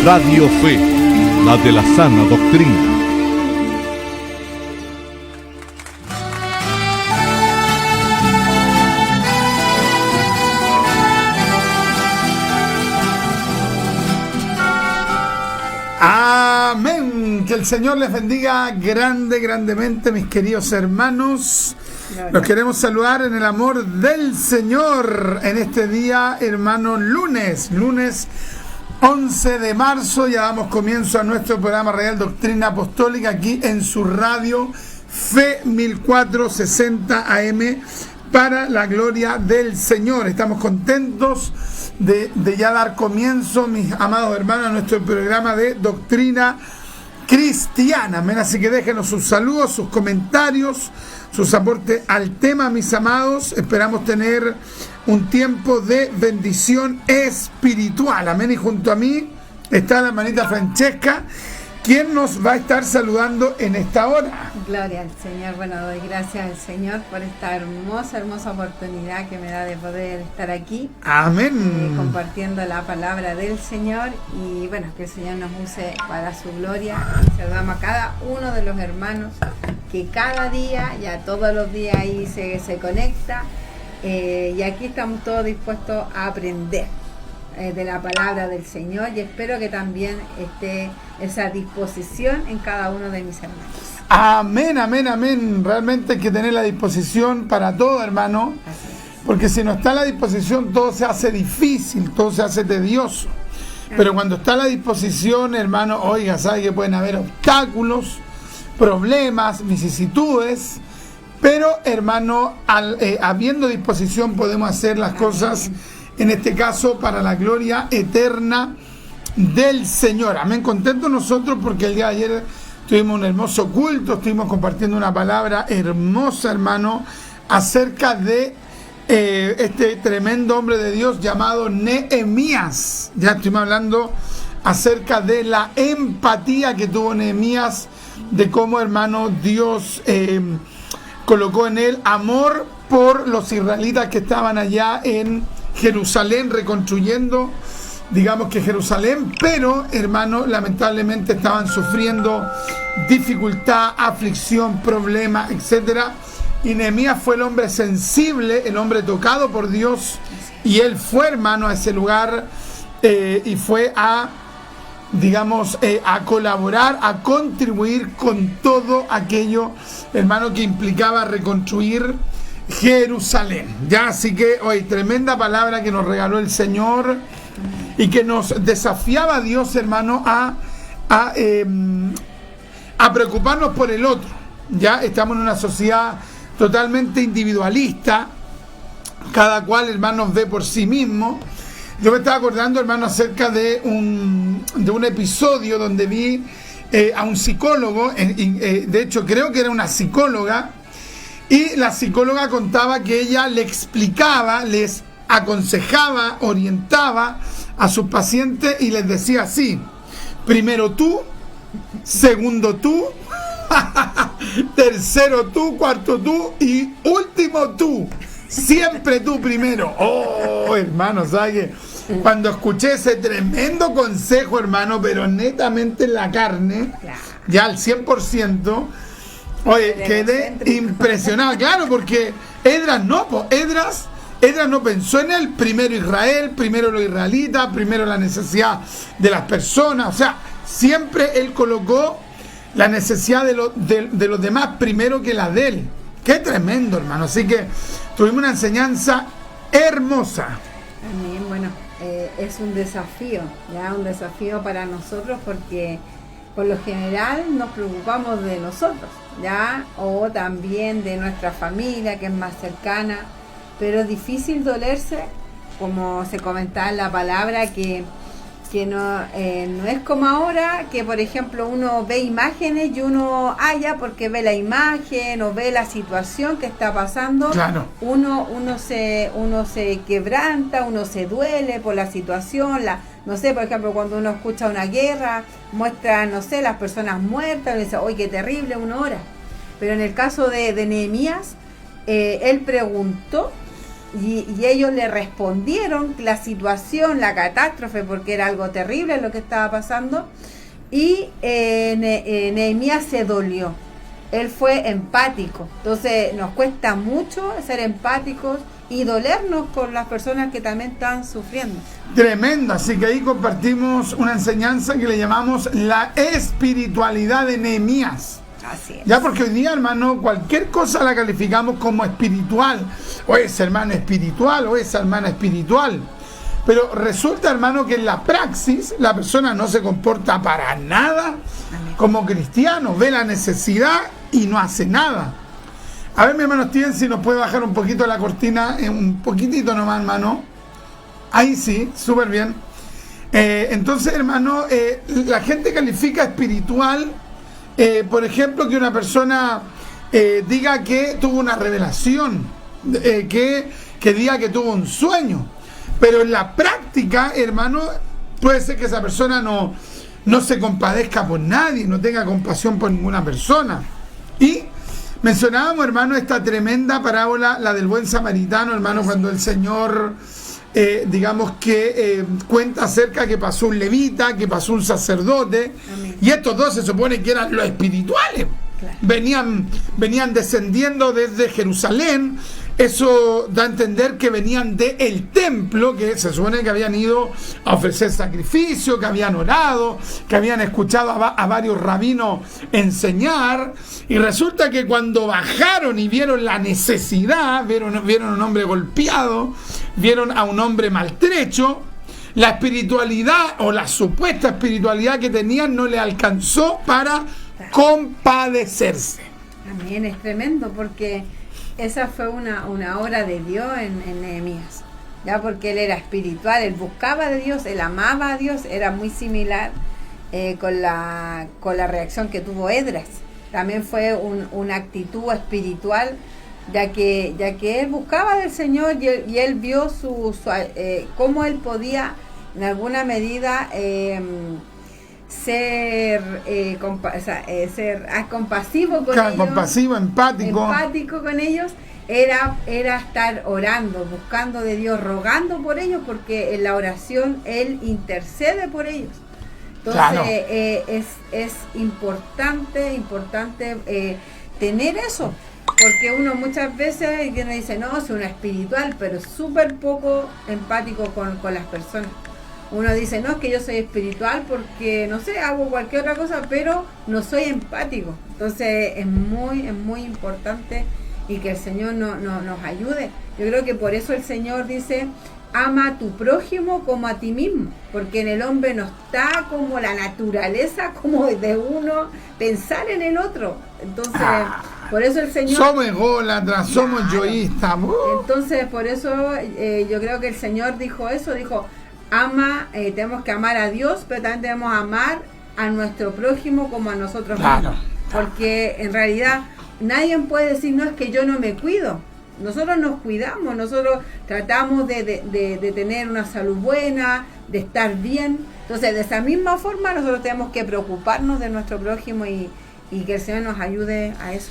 Radio Fe, la de la sana doctrina. Amén. Que el Señor les bendiga grandemente, mis queridos hermanos. Los queremos saludar en el amor del Señor en este día, hermano, lunes 11 de marzo, ya damos comienzo a nuestro programa Radial Doctrina Apostólica aquí en su radio Fe 1460 AM para la gloria del Señor. Estamos contentos de ya dar comienzo, mis amados hermanos, a nuestro programa de Doctrina Cristiana. Amén. Así que déjenos sus saludos, sus comentarios, sus aportes al tema, mis amados. Esperamos tener un tiempo de bendición espiritual. Amén. Y junto a mí está la hermanita Francesca, quien nos va a estar saludando en esta hora. Gloria al Señor. Bueno, doy gracias al Señor por esta hermosa oportunidad que me da de poder estar aquí. Amén. Compartiendo la palabra del Señor. Y bueno, que el Señor nos use para su gloria. Y saludamos a cada uno de los hermanos que cada día, ya todos los días ahí se conecta. Y aquí estamos todos dispuestos a aprender de la palabra del Señor, y espero que también esté esa disposición en cada uno de mis hermanos. Amén, amén, amén. Realmente hay que tener la disposición para todo, hermano, porque si no está a la disposición todo se hace difícil, todo se hace tedioso. Pero cuando está a la disposición, hermano, oiga, sabe que pueden haber obstáculos, problemas, vicisitudes, pero hermano, habiendo disposición podemos hacer las cosas, en este caso para la gloria eterna del Señor. Amén. Contentos nosotros porque el día de ayer tuvimos un hermoso culto, estuvimos compartiendo una palabra hermosa, hermano, acerca de este tremendo hombre de Dios llamado Nehemías. Ya estuvimos hablando acerca de la empatía que tuvo Nehemías, de cómo, hermano, Dios colocó en él amor por los israelitas que estaban allá en Jerusalén, reconstruyendo, digamos que Jerusalén, pero, hermano, lamentablemente estaban sufriendo dificultad, aflicción, problemas, etcétera. Y Nehemías fue el hombre sensible, el hombre tocado por Dios, y él fue, hermano, a ese lugar y fue a, digamos, a colaborar, a contribuir con todo aquello, hermano, que implicaba reconstruir Jerusalén. Ya, así que hoy tremenda palabra que nos regaló el Señor y que nos desafiaba a Dios, hermano, a preocuparnos por el otro. Ya estamos en una sociedad totalmente individualista, cada cual, hermano, ve por sí mismo. Yo me estaba acordando, hermano, acerca de un episodio donde vi a un psicólogo, de hecho creo que era una psicóloga, y la psicóloga contaba que ella le explicaba, les aconsejaba, orientaba a sus pacientes y les decía así: primero tú, segundo tú, tercero tú, cuarto tú y último tú. Siempre tú primero. Oh, hermano, ¿sabes qué? Cuando escuché ese tremendo consejo, hermano, pero netamente en la carne, ya al 100%, oye, quedé impresionado. Claro, porque Esdras no pensó en él. Primero Israel, primero los israelitas, primero la necesidad de las personas. O sea, siempre él colocó la necesidad de los demás primero que la de él. Qué tremendo, hermano. Así que tuvimos una enseñanza hermosa. Amén. Bueno, es un desafío, ya un desafío para nosotros, porque por lo general nos preocupamos de nosotros, ya, o también de nuestra familia que es más cercana, pero es difícil dolerse, como se comentaba en la palabra, que no es como ahora, que por ejemplo uno ve imágenes y uno porque ve la imagen o ve la situación que está pasando, claro, uno se quebranta, uno se duele por la situación, no sé, por ejemplo, cuando uno escucha una guerra, muestra, no sé, las personas muertas, uno dice, ¡ay, qué terrible! Uno ora. Pero en el caso de Nehemías, él preguntó, y ellos le respondieron la situación, la catástrofe, porque era algo terrible lo que estaba pasando, y Nehemías se dolió. Él fue empático. Entonces nos cuesta mucho ser empáticos y dolernos con las personas que también están sufriendo. Tremendo. Así que ahí compartimos una enseñanza que le llamamos la espiritualidad de Nehemías. Así es. Ya, porque hoy día, hermano, cualquier cosa la calificamos como espiritual. O esa hermana espiritual, o esa hermana espiritual. Pero resulta, hermano, que en la praxis la persona no se comporta para nada como cristiano, ve la necesidad y no hace nada. A ver, mi hermano Steven, si nos puede bajar un poquito la cortina, un poquitito nomás, hermano. Ahí sí, súper bien. Entonces, hermano, la gente califica espiritual, por ejemplo, que una persona diga que tuvo una revelación, que diga que tuvo un sueño. Pero en la práctica, hermano, puede ser que esa persona no se compadezca por nadie, no tenga compasión por ninguna persona. Y mencionábamos, hermano, esta tremenda parábola, la del buen samaritano, hermano, cuando el Señor, digamos que cuenta acerca que pasó un levita, que pasó un sacerdote. Amén. Y estos dos se supone que eran los espirituales. Claro. Venían descendiendo desde Jerusalén. Eso da a entender que venían del templo, que se supone que habían ido a ofrecer sacrificio, que habían orado, que habían escuchado a varios rabinos enseñar. Y resulta que cuando bajaron y vieron la necesidad, vieron a un hombre golpeado, vieron a un hombre maltrecho, la espiritualidad o la supuesta espiritualidad que tenían no le alcanzó para compadecerse. También es tremendo porque esa fue una obra de Dios en Nehemías, ya, porque él era espiritual, él buscaba de Dios, él amaba a Dios. Era muy similar con la reacción que tuvo Esdras. También fue una actitud espiritual, ya que él buscaba del Señor y él vio cómo él podía en alguna medida ser compasivo con ellos, compasivo, empático con ellos, era estar orando, buscando de Dios, rogando por ellos, porque en la oración él intercede por ellos. Entonces, claro, es importante tener eso, porque uno muchas veces dice, no, soy una espiritual, pero súper poco empático con las personas. Uno dice, no, es que yo soy espiritual porque, no sé, hago cualquier otra cosa, pero no soy empático. Entonces es muy importante y que el Señor nos ayude. Yo creo que por eso el Señor dice, ama a tu prójimo como a ti mismo, porque en el hombre no está como la naturaleza como de uno pensar en el otro. Entonces, por eso el Señor... Somos ególatras, somos yoístas. Entonces, por eso yo creo que el Señor dijo eso, dijo... tenemos que amar a Dios, pero también debemos amar a nuestro prójimo como a nosotros mismos. Porque en realidad nadie puede decir, no, es que yo no me cuido. Nosotros nos cuidamos, nosotros tratamos de tener una salud buena, de estar bien. Entonces, de esa misma forma, nosotros tenemos que preocuparnos de nuestro prójimo y que el Señor nos ayude a eso.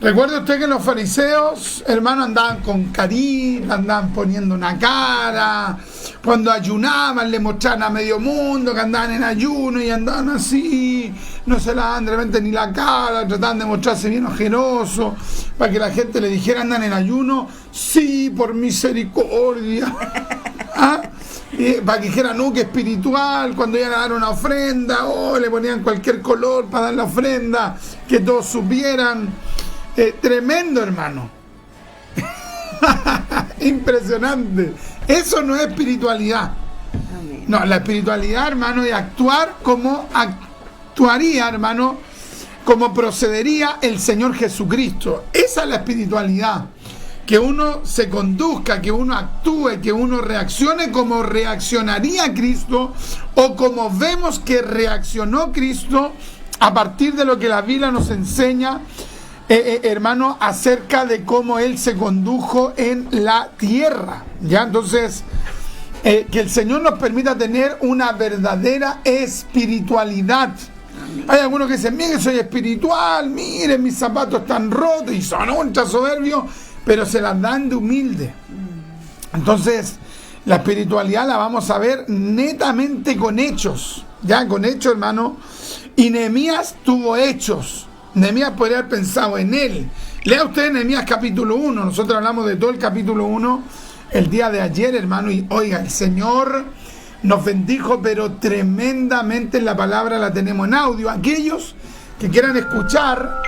Recuerde usted que los fariseos, hermano, andaban con carita, andaban poniendo una cara. Cuando ayunaban le mostraban a medio mundo que andaban en ayuno y andaban así, no se lavaban de repente ni la cara, trataban de mostrarse bien ojerosos para que la gente le dijera, andan en ayuno, sí, por misericordia. Para que dijeran, no, que espiritual, cuando iban a dar una ofrenda, le ponían cualquier color para dar la ofrenda, que todos supieran. Tremendo, hermano. Impresionante. Eso no es espiritualidad. Amén. No, la espiritualidad, hermano, es actuar como actuaría, hermano, como procedería el Señor Jesucristo. Esa es la espiritualidad. Que uno se conduzca, que uno actúe, que uno reaccione como reaccionaría Cristo o como vemos que reaccionó Cristo a partir de lo que la Biblia nos enseña, hermano, acerca de cómo Él se condujo en la tierra. ¿Ya? Entonces, que el Señor nos permita tener una verdadera espiritualidad. Hay algunos que dicen, miren, soy espiritual, miren, mis zapatos están rotos y son ultra soberbios, pero se las dan de humilde. Entonces, la espiritualidad la vamos a ver netamente con hechos. Ya, con hechos, hermano. Y Nehemías tuvo hechos. Nehemías podría haber pensado en él. Lea usted Nehemías capítulo 1. Nosotros hablamos de todo el capítulo 1 el día de ayer, hermano. Y oiga, el Señor nos bendijo, pero tremendamente. En la palabra la tenemos en audio. Aquellos que quieran escuchar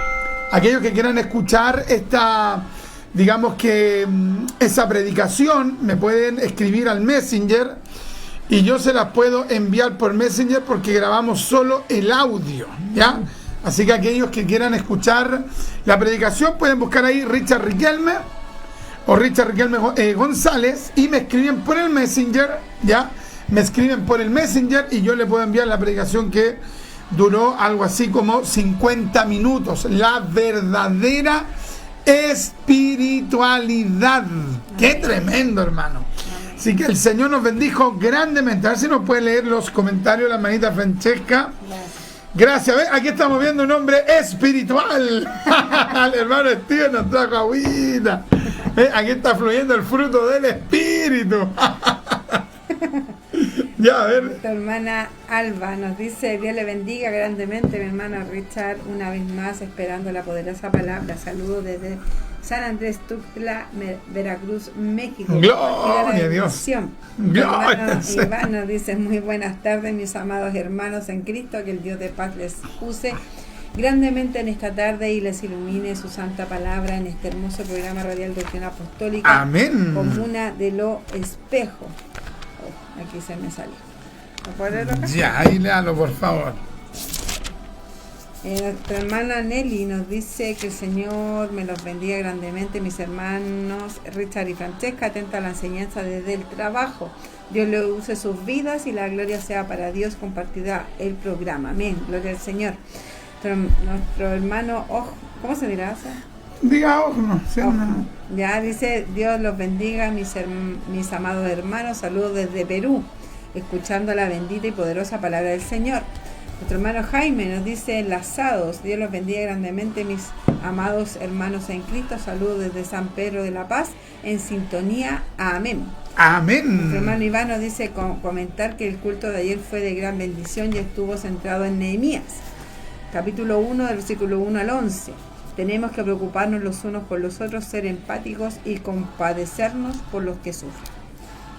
esta digamos que esa predicación, me pueden escribir al Messenger y yo se las puedo enviar por Messenger porque grabamos solo el audio, ¿ya? Así que aquellos que quieran escuchar la predicación pueden buscar ahí Richard Riquelme o Richard Riquelme González y me escriben por el Messenger, ¿ya? Me escriben por el Messenger y yo le puedo enviar la predicación que duró algo así como 50 minutos. La verdadera espiritualidad. ¡Qué tremendo, hermano! Así que el Señor nos bendijo grandemente. A ver si nos puede leer los comentarios la hermanita Francesca. Gracias. ¿Ves? Aquí estamos viendo un hombre espiritual. El hermano Steven nos trajo agüita. Aquí está fluyendo el fruto del Espíritu. Ya, a ver. Tu hermana Alba nos dice: Dios le bendiga grandemente, mi hermano Richard, una vez más esperando la poderosa palabra. Saludos desde San Andrés Tuxtla, Veracruz, México. Gloria a Dios. Gloria. Iván nos dice: muy buenas tardes, mis amados hermanos en Cristo, que el Dios de paz les use grandemente en esta tarde y les ilumine su santa palabra en este hermoso programa radial de Doctrina Apostólica. Amén. Comuna de lo Espejo. Oh, aquí se me salió. ¿Lo puedo leer acá? Ya, ahí léalo, por favor. Nuestra hermana Nelly nos dice que el Señor me los bendiga grandemente, mis hermanos Richard y Francesca, atenta a la enseñanza desde el trabajo. Dios le use sus vidas y la gloria sea para Dios. Compartirá el programa. Amén. Gloria al Señor. Nuestro hermano, ¿cómo se dirá eso? Diga, no, sí, no. Ya dice: Dios los bendiga, mis amados hermanos. Saludos desde Perú, escuchando la bendita y poderosa palabra del Señor. Nuestro hermano Jaime nos dice: enlazados, Dios los bendiga grandemente, mis amados hermanos en Cristo. Saludos desde San Pedro de la Paz, en sintonía. Amén. Amén. Nuestro hermano Iván nos dice: comentar que el culto de ayer fue de gran bendición y estuvo centrado en Nehemías, capítulo 1, del versículo 1 al 11. Tenemos que preocuparnos los unos por los otros, ser empáticos y compadecernos por los que sufren.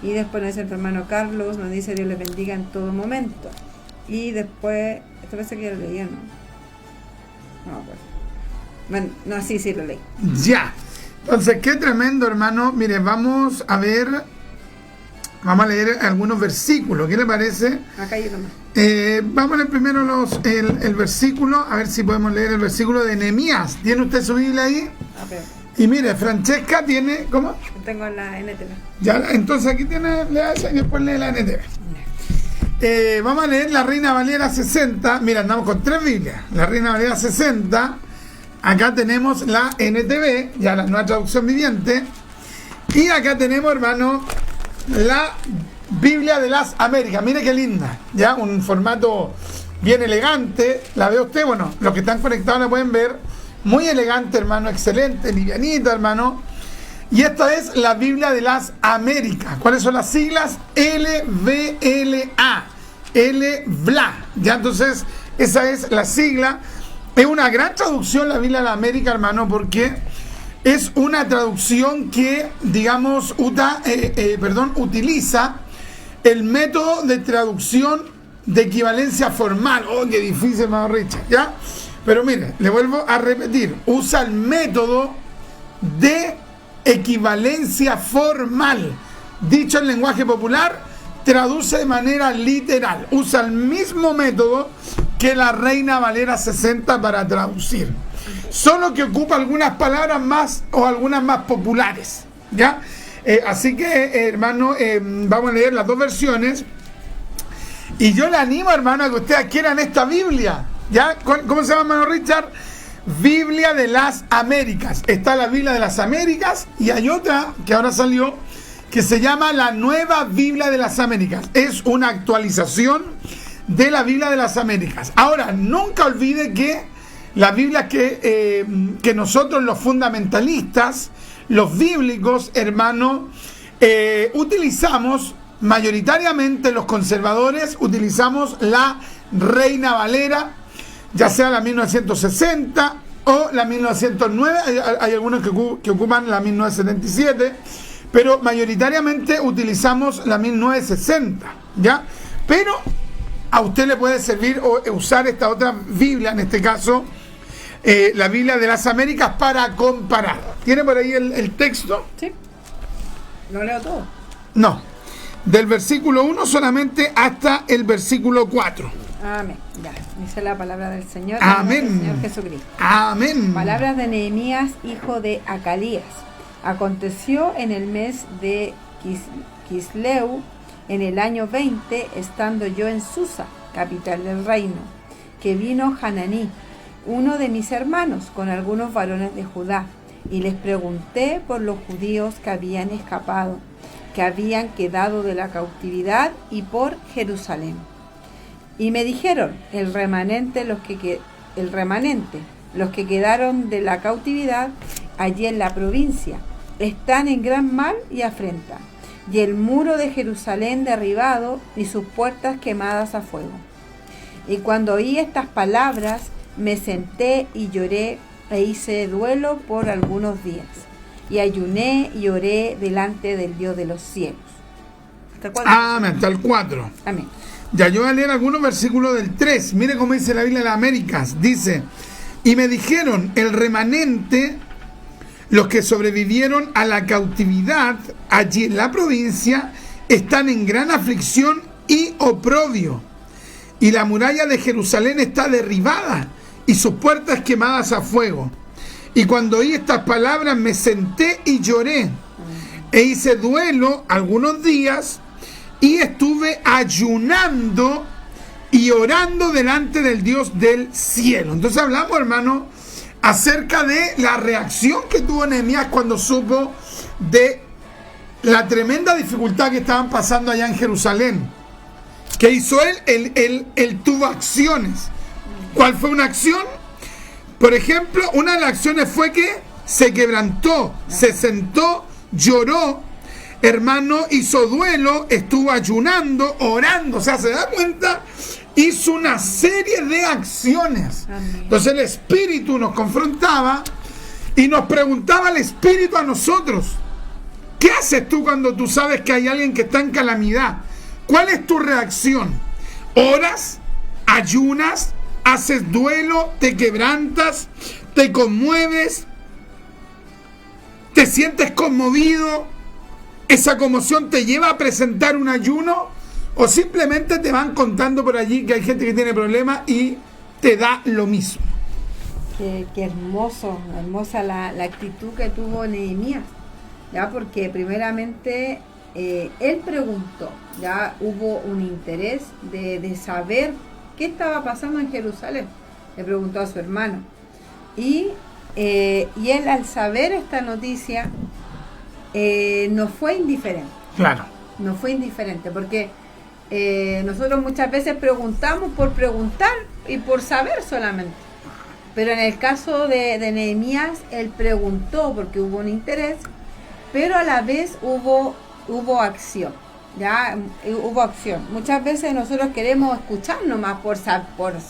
Y después nuestro hermano Carlos nos dice: Dios les bendiga en todo momento. Y después, esto parece que ya lo leí, ¿no? No, pues. Bueno, no, sí, lo leí. Ya. Entonces, qué tremendo, hermano. Mire, vamos a leer algunos versículos. ¿Qué le parece? Acá hay uno más. Vamos a leer primero el versículo, a ver si podemos leer el versículo de Nehemías. ¿Tiene usted su Biblia ahí? Y mire, Francesca tiene, ¿cómo? Tengo la NTV. Ya, entonces aquí tiene, lea esa y después lee la NTV. Vamos a leer la Reina Valera 60. Mira, andamos con 3 Biblias. La Reina Valera 60. Acá tenemos la NTV, ya la nueva traducción viviente. Y acá tenemos, hermano, la Biblia de las Américas. Mire qué linda. Ya, un formato bien elegante. La ve usted, bueno, los que están conectados la pueden ver. Muy elegante, hermano, excelente, livianita, hermano. Y esta es la Biblia de las Américas. ¿Cuáles son las siglas? LVLA. LVLA. Ya, entonces, esa es la sigla. Es una gran traducción la Biblia de la América, hermano, porque es una traducción que, digamos, utiliza el método de traducción de equivalencia formal. Oh, qué difícil, hermano Richard, ¿ya? Pero mire, le vuelvo a repetir. Usa el método de equivalencia formal. Dicho en lenguaje popular, traduce de manera literal. Usa el mismo método que la Reina Valera 60 para traducir. Solo que ocupa algunas palabras más o algunas más populares, ¿ya? Así que, hermano, vamos a leer las dos versiones. Y yo le animo, hermano, a que ustedes adquieran esta Biblia, ¿ya? ¿Cómo se llama, hermano Richard? Biblia de las Américas. Está la Biblia de las Américas y hay otra que ahora salió que se llama la Nueva Biblia de las Américas. Es una actualización de la Biblia de las Américas. Ahora, nunca olvide que la Biblia que nosotros los fundamentalistas, los bíblicos, hermano, utilizamos mayoritariamente, los conservadores, utilizamos la Reina Valera, ya sea la 1960 o la 1909, hay algunos que ocupan la 1977, pero mayoritariamente utilizamos la 1960, ¿ya? Pero a usted le puede servir o usar esta otra Biblia, en este caso, la Biblia de las Américas, para comparar. ¿Tiene por ahí el texto? Sí. Lo leo todo. No. Del versículo 1 solamente hasta el versículo 4. Amén. Ya, dice la palabra del Señor. Amén. Del Señor Jesucristo. Amén. Palabras de Nehemías, hijo de Acalías. Aconteció en el mes de Quisleu, en el año 20, estando yo en Susa, capital del reino, que vino Hananí, uno de mis hermanos, con algunos varones de Judá, y les pregunté por los judíos que habían escapado, que habían quedado de la cautividad, y por Jerusalén. Y me dijeron, el remanente, los que quedaron de la cautividad allí en la provincia, están en gran mal y afrenta, y el muro de Jerusalén derribado y sus puertas quemadas a fuego. Y cuando oí estas palabras, me senté y lloré e hice duelo por algunos días, y ayuné y oré delante del Dios de los cielos. Amén, hasta el 4. Amén. Ya yo voy a leer algunos versículos del 3. Mire cómo dice la Biblia de las Américas. Dice, y me dijeron, el remanente, los que sobrevivieron a la cautividad allí en la provincia, están en gran aflicción y oprobio. Y la muralla de Jerusalén está derribada y sus puertas quemadas a fuego. Y cuando oí estas palabras me senté y lloré e hice duelo algunos días y estuve ayunando y orando delante del Dios del cielo. Entonces hablamos, hermano, acerca de la reacción que tuvo Nehemías cuando supo de la tremenda dificultad que estaban pasando allá en Jerusalén. ¿Qué hizo él? Él tuvo acciones. ¿Cuál fue una acción? Por ejemplo, una de las acciones fue que se quebrantó, se sentó, lloró, hermano, hizo duelo, estuvo ayunando, orando. O sea, se da cuenta, hizo una serie de acciones. Amén. Entonces el Espíritu nos confrontaba y nos preguntaba el Espíritu a nosotros, ¿qué haces tú cuando tú sabes que hay alguien que está en calamidad? ¿Cuál es tu reacción? ¿Oras? ¿Ayunas? ¿Haces duelo? ¿Te quebrantas? ¿Te conmueves? ¿Te sientes conmovido? ¿Esa conmoción te lleva a presentar un ayuno? ¿O simplemente te van contando por allí que hay gente que tiene problemas y te da lo mismo? Qué hermosa la actitud que tuvo Nehemías, ya, porque primeramente él preguntó, ya hubo un interés de saber qué estaba pasando en Jerusalén. Le preguntó a su hermano y él, al saber esta noticia, no fue indiferente. Claro. No fue indiferente, porque nosotros muchas veces preguntamos por preguntar y por saber solamente. Pero en el caso de Nehemías, él preguntó porque hubo un interés, pero a la vez hubo acción. Ya hubo acción. Muchas veces nosotros queremos escuchar nomás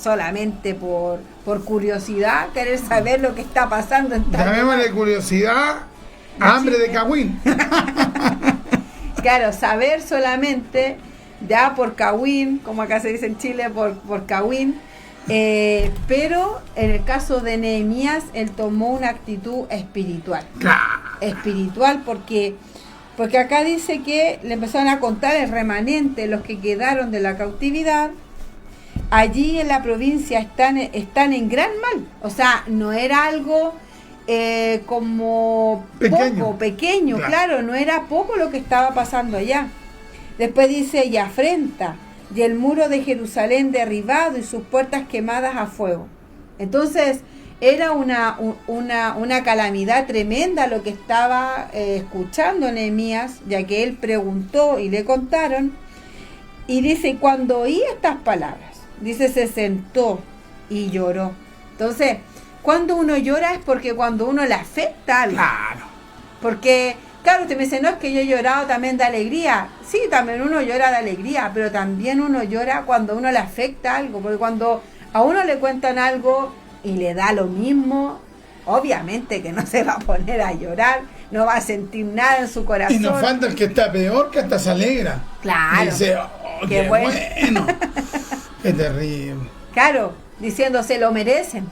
solamente por curiosidad, querer saber lo que está pasando en tal Llamémosle curiosidad, hambre de cagüín. Claro, saber solamente, ya por cagüín, como acá se dice en Chile, por cagüín. Pero en el caso de Nehemías, él tomó una actitud espiritual. Espiritual porque acá dice que le empezaron a contar el remanente, los que quedaron de la cautividad. Allí en la provincia están en gran mal. O sea, no era algo como pequeño, claro, no era poco lo que estaba pasando allá. Después dice, y afrenta, y el muro de Jerusalén derribado y sus puertas quemadas a fuego. Entonces, era una calamidad tremenda lo que estaba escuchando Nehemías, ya que él preguntó y le contaron. Y dice, cuando oí estas palabras, dice, se sentó y lloró. Entonces, cuando uno llora es porque cuando uno le afecta algo. Claro. Porque, claro, usted me dice, no, es que yo he llorado también de alegría. Sí, también uno llora de alegría, pero también uno llora cuando uno le afecta algo. Porque cuando a uno le cuentan algo y le da lo mismo, obviamente que no se va a poner a llorar, no va a sentir nada en su corazón. Y nos falta el que está peor, que hasta se alegra. Claro. Y dice, oh, qué bueno. Qué terrible. Claro, diciendo, se lo merecen.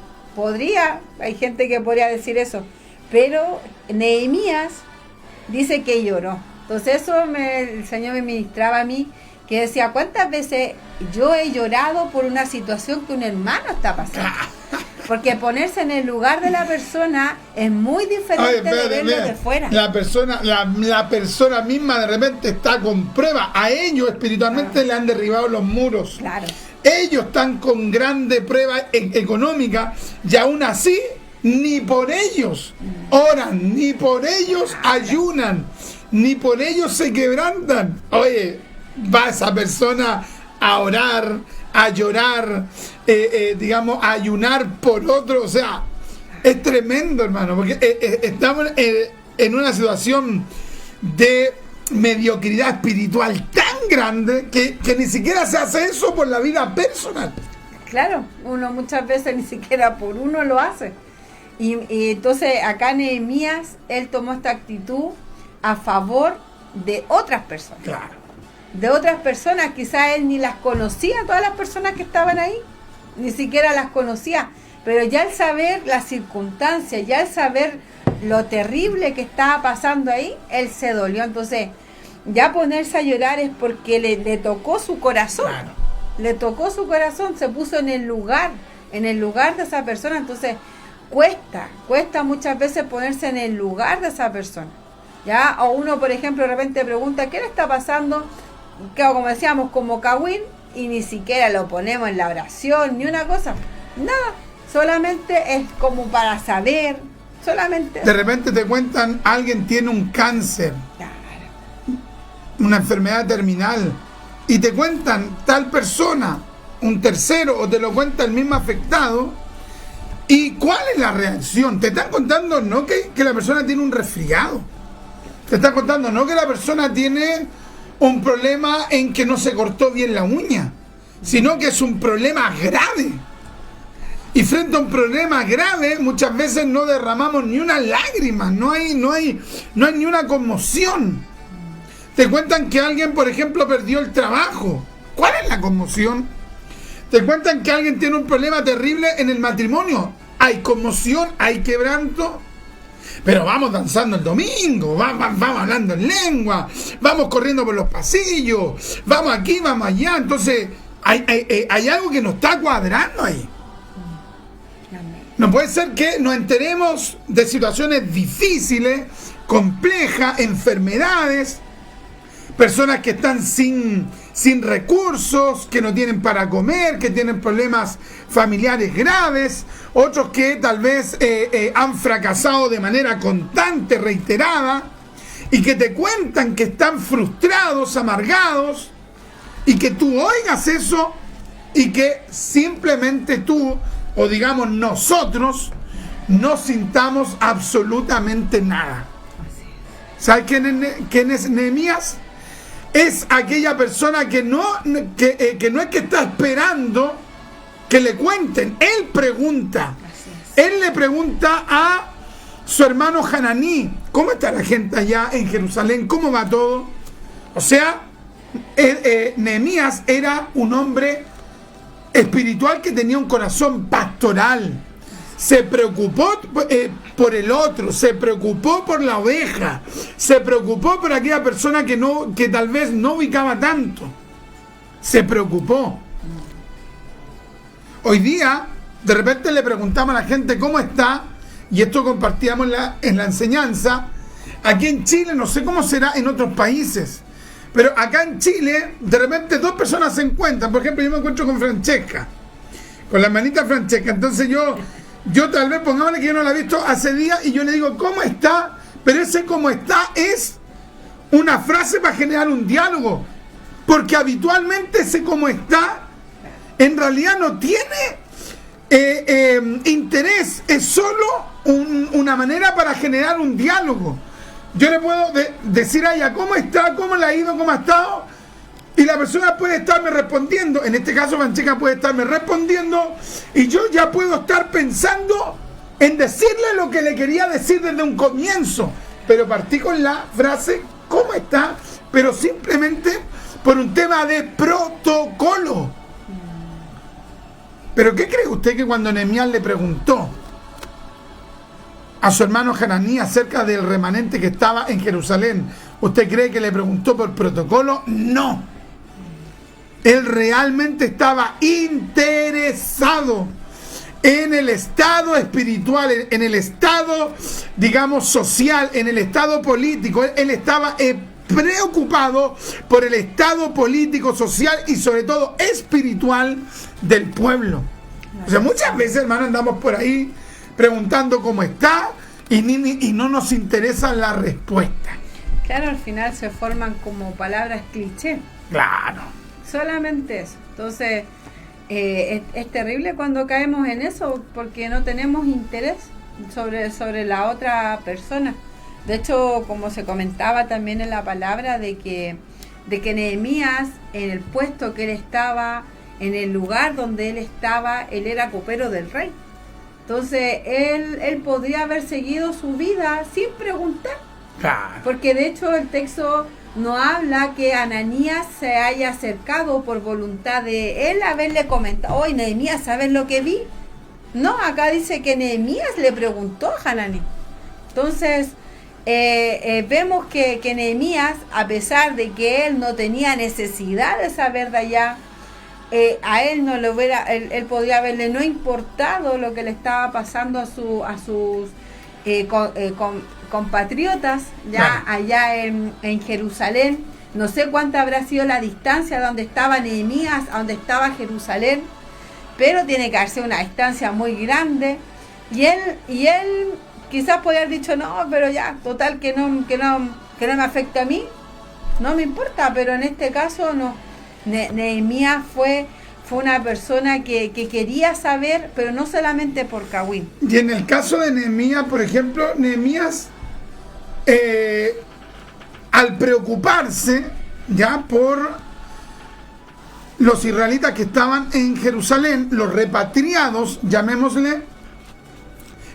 Hay gente que podría decir eso. Pero Nehemías dice que lloró. Entonces eso el Señor me ministraba a mí, que decía, ¿cuántas veces yo he llorado por una situación que un hermano está pasando? Porque ponerse en el lugar de la persona es muy diferente de verlo de fuera. La persona misma de repente está con prueba. A ellos espiritualmente le han derribado los muros. Claro. Ellos están con grande prueba económica y aún así ni por ellos oran, ni por ellos ayunan, ni por ellos se quebrantan. Oye, va esa persona a orar, a llorar, digamos, a ayunar por otro. O sea, es tremendo, hermano, porque estamos en una situación de mediocridad espiritual tan grande que ni siquiera se hace eso por la vida personal. Claro, uno muchas veces ni siquiera por uno lo hace. Y entonces acá Nehemías, él tomó esta actitud a favor de otras personas. Claro. De otras personas, quizás él ni las conocía, todas las personas que estaban ahí, ni siquiera las conocía, pero ya al saber las circunstancias, ya al saber lo terrible que estaba pasando ahí, él se dolió. Entonces, ya ponerse a llorar es porque le tocó su corazón. Claro. Le tocó su corazón, se puso en el lugar de esa persona. Entonces, cuesta muchas veces ponerse en el lugar de esa persona. ¿Ya? O uno, por ejemplo, de repente pregunta, ¿qué le está pasando? Claro, como decíamos, como Kawin, y ni siquiera lo ponemos en la oración, ni una cosa. Nada, solamente es como para saber, solamente. De repente te cuentan, alguien tiene un cáncer, Claro. una enfermedad terminal, y te cuentan tal persona, un tercero, o te lo cuenta el mismo afectado. ¿Y cuál es la reacción? Te están contando no que la persona tiene un resfriado. Te están contando no que la persona tiene un problema en que no se cortó bien la uña, sino que es un problema grave. Y frente a un problema grave, muchas veces no derramamos ni una lágrima, no hay ni una conmoción. Te cuentan que alguien, por ejemplo, perdió el trabajo. ¿Cuál es la conmoción? Te cuentan que alguien tiene un problema terrible en el matrimonio. Hay conmoción, hay quebranto. Pero vamos danzando el domingo, vamos hablando en lengua, vamos corriendo por los pasillos, vamos aquí, vamos allá. Entonces, hay algo que nos está cuadrando ahí. No puede ser que nos enteremos de situaciones difíciles, complejas, enfermedades, personas que están sin recursos, que no tienen para comer, que tienen problemas familiares graves, otros que tal vez han fracasado de manera constante, reiterada, y que te cuentan que están frustrados, amargados, y que tú oigas eso y que simplemente tú, o digamos nosotros, no sintamos absolutamente nada. ¿Sabes quién es Nehemías? Es aquella persona que no es que está esperando que le cuenten. Él pregunta. Él le pregunta a su hermano Hananí, ¿cómo está la gente allá en Jerusalén? ¿Cómo va todo? O sea, Nehemías era un hombre espiritual que tenía un corazón pastoral. Se preocupó por el otro, se preocupó por la oveja, se preocupó por aquella persona que tal vez no ubicaba tanto. Se preocupó. Hoy día, de repente le preguntamos a la gente cómo está, y esto compartíamos en la enseñanza. Aquí en Chile, no sé cómo será en otros países, pero acá en Chile, de repente dos personas se encuentran. Por ejemplo, yo me encuentro con Francesca, con la hermanita Francesca. Entonces yo tal vez, pongámosle que yo no la he visto hace días, y yo le digo, ¿cómo está? Pero ese cómo está es una frase para generar un diálogo, porque habitualmente ese cómo está en realidad no tiene interés, es solo una manera para generar un diálogo. Yo le puedo decir a ella, ¿cómo está? ¿Cómo le ha ido? ¿Cómo ha estado? Y la persona puede estarme respondiendo, en este caso Francesca puede estarme respondiendo, y yo ya puedo estar pensando en decirle lo que le quería decir desde un comienzo, pero partí con la frase ¿cómo está? Pero simplemente por un tema de protocolo. ¿Pero qué cree usted que cuando Nehemías le preguntó a su hermano Hananí acerca del remanente que estaba en Jerusalén, ¿usted cree que le preguntó por protocolo? No. Él realmente estaba interesado en el estado espiritual, en el estado, digamos, social, en el estado político. Él estaba preocupado por el estado político, social y sobre todo espiritual del pueblo. O sea, muchas veces, hermano, andamos por ahí preguntando cómo está y no nos interesa la respuesta. Claro, al final se forman como palabras cliché. Claro. Solamente eso. Entonces, es terrible cuando caemos en eso porque no tenemos interés sobre la otra persona. De hecho, como se comentaba también en la palabra, de que Nehemías, en el puesto que él estaba, en el lugar donde él estaba, él era copero del rey. Entonces, él podría haber seguido su vida sin preguntar. Claro. Porque de hecho el texto no habla que Ananías se haya acercado por voluntad de él haberle comentado, oye, Nehemías, ¿sabes lo que vi? No, acá dice que Nehemías le preguntó a Hananí. Entonces, vemos que Nehemías, a pesar de que él no tenía necesidad de saber de allá, a él no le hubiera, él podría haberle no importado lo que le estaba pasando a sus compatriotas ya allá en Jerusalén. No sé cuánta habrá sido la distancia de donde estaba Nehemías a donde estaba Jerusalén, pero tiene que haber sido una distancia muy grande, y él quizás podría haber dicho, no, pero ya, total, que no me afecta a mí, no me importa. Pero en este caso no. Nehemías fue una persona que quería saber, pero no solamente por Cagüín. Y en el caso de Nehemías, por ejemplo, Nehemías, al preocuparse ya por los israelitas que estaban en Jerusalén, los repatriados, llamémosle,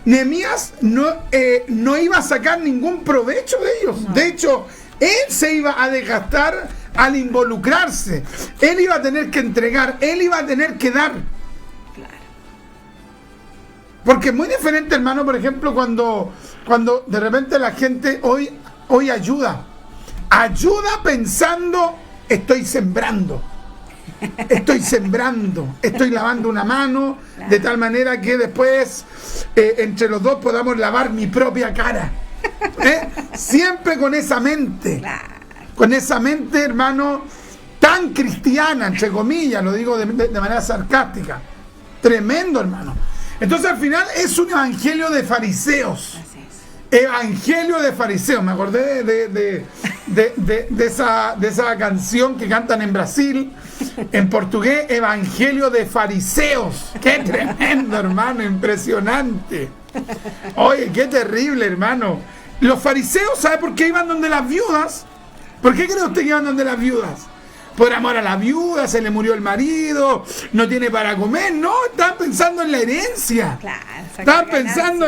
Nehemías no iba a sacar ningún provecho de ellos. No. De hecho, él se iba a desgastar al involucrarse. Él iba a tener que entregar, él iba a tener que dar. Claro. Porque es muy diferente, hermano, por ejemplo, cuando de repente la gente hoy ayuda pensando, estoy sembrando, estoy lavando una mano, claro, de tal manera que después entre los dos podamos lavar mi propia cara. Siempre con esa mente. Claro. Con esa mente, hermano, tan cristiana, entre comillas, lo digo de manera sarcástica. Tremendo, hermano. Entonces, al final, es un evangelio de fariseos. Así es. Evangelio de fariseos. Me acordé de esa canción que cantan en Brasil, en portugués, Evangelio de fariseos. ¡Qué tremendo, hermano! Impresionante. Oye, qué terrible, hermano. Los fariseos, ¿sabe por qué iban donde las viudas? ¿Por qué cree usted que iban donde las viudas? Por amor a la viuda, se le murió el marido, no tiene para comer. No, estaban pensando en la herencia. Claro, estaban pensando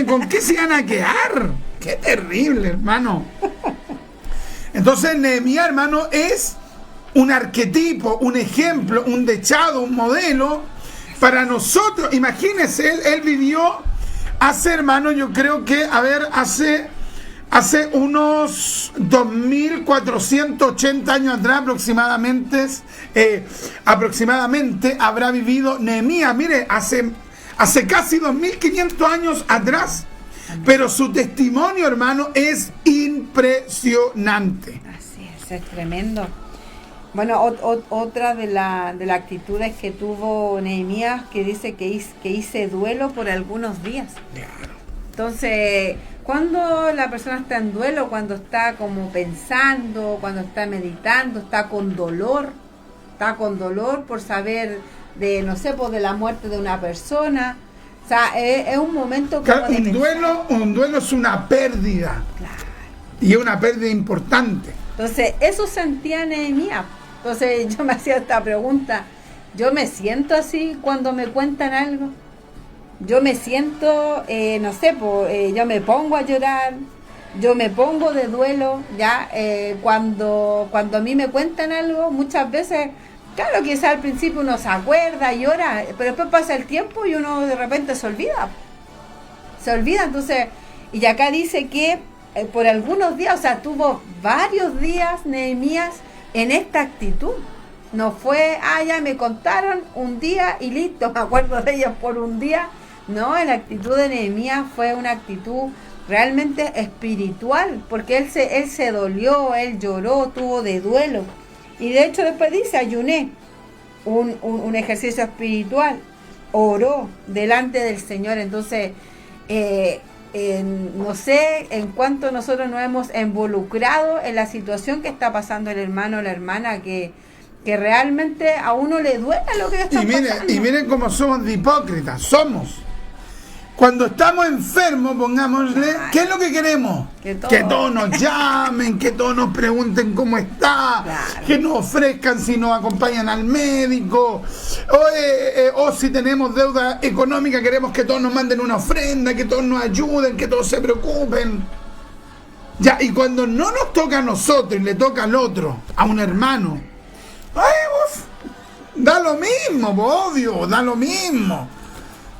con qué se iban a quedar. Qué terrible, hermano. Entonces, Nehemías, hermano, es un arquetipo, un ejemplo, un dechado, un modelo para nosotros. Imagínense, él vivió hace, hermano, yo creo que, hace unos 2480 años atrás aproximadamente habrá vivido Nehemías. Mire, hace casi 2500 años atrás. Pero su testimonio, hermano, es impresionante. Así es tremendo. Bueno, otra de las actitudes que tuvo Nehemías, que dice que hice duelo por algunos días. Claro. Entonces, cuando la persona está en duelo, cuando está como pensando, cuando está meditando, está con dolor por saber de, no sé, pues de la muerte de una persona. O sea, es un momento como claro, de un duelo es una pérdida. Claro. Y es una pérdida importante. Entonces, eso sentía Nehemías. Entonces, yo me hacía esta pregunta. ¿Yo me siento así cuando me cuentan algo? Yo me siento, no sé, yo me pongo a llorar, yo me pongo de duelo, ya, cuando a mí me cuentan algo, muchas veces, claro, quizás al principio uno se acuerda, llora, pero después pasa el tiempo y uno de repente se olvida. Entonces, Y acá dice que por algunos días, o sea, tuvo varios días Nehemías en esta actitud. No fue, ya me contaron un día y listo, me acuerdo de ellos por un día. No, la actitud de Nehemías fue una actitud realmente espiritual, porque él se dolió, él lloró, tuvo de duelo. Y de hecho después dice, ayuné, un ejercicio espiritual, oró delante del Señor. Entonces, no sé en cuánto nosotros nos hemos involucrado en la situación que está pasando el hermano o la hermana, que realmente a uno le duele lo que está pasando. Y miren cómo somos de hipócritas, somos. Cuando estamos enfermos, pongámosle, ¿qué es lo que queremos? Que todos nos llamen, que todos nos pregunten cómo está, claro, que nos ofrezcan si nos acompañan al médico, o si tenemos deuda económica, queremos que todos nos manden una ofrenda, que todos nos ayuden, que todos se preocupen. Ya, y cuando no nos toca a nosotros y le toca al otro, a un hermano, da lo mismo, obvio, da lo mismo.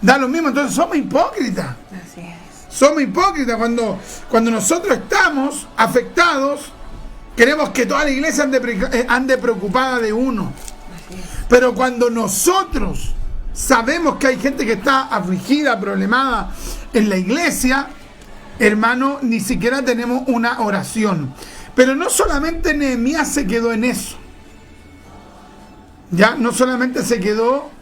Entonces somos hipócritas. Así es. Somos hipócritas cuando nosotros estamos afectados, queremos que toda la iglesia ande preocupada de uno. Así es. Pero cuando nosotros sabemos que hay gente que está afligida, problemada en la iglesia, hermano, ni siquiera tenemos una oración. Pero no solamente Nehemías se quedó en eso. Ya, no solamente se quedó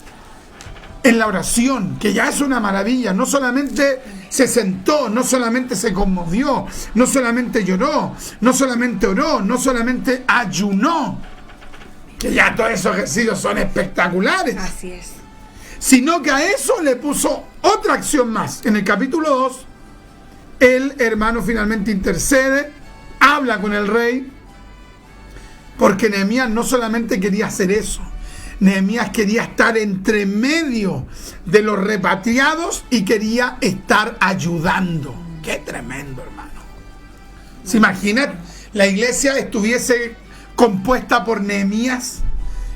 en la oración, que ya es una maravilla. No solamente se sentó, no solamente se conmovió, no solamente lloró, no solamente oró, no solamente ayunó, que ya todos esos ejercicios son espectaculares. Así es. Sino que a eso le puso otra acción más. En el capítulo 2, el hermano finalmente intercede, habla con el rey, porque Nehemías no solamente quería hacer eso, Nehemías quería estar entre medio de los repatriados y quería estar ayudando. Qué tremendo, hermano. ¿Se imaginan? La iglesia estuviese compuesta por Nehemías,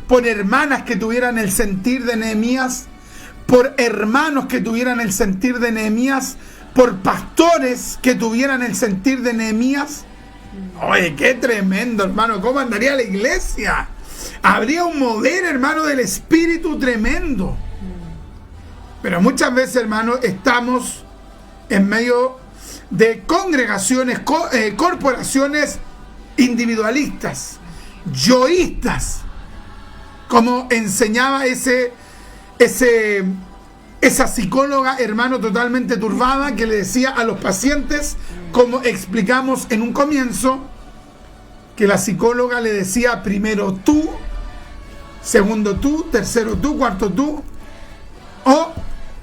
por hermanas que tuvieran el sentir de Nehemías, por hermanos que tuvieran el sentir de Nehemías, por pastores que tuvieran el sentir de Nehemías. Oye, qué tremendo, hermano. ¿Cómo andaría la iglesia? Habría un mover, hermano, del espíritu tremendo. Pero muchas veces, hermano, estamos en medio de congregaciones, corporaciones individualistas, yoístas, como enseñaba esa psicóloga, hermano, totalmente turbada, que le decía a los pacientes, como explicamos en un comienzo, que la psicóloga le decía primero tú, segundo tú, tercero tú, cuarto tú, o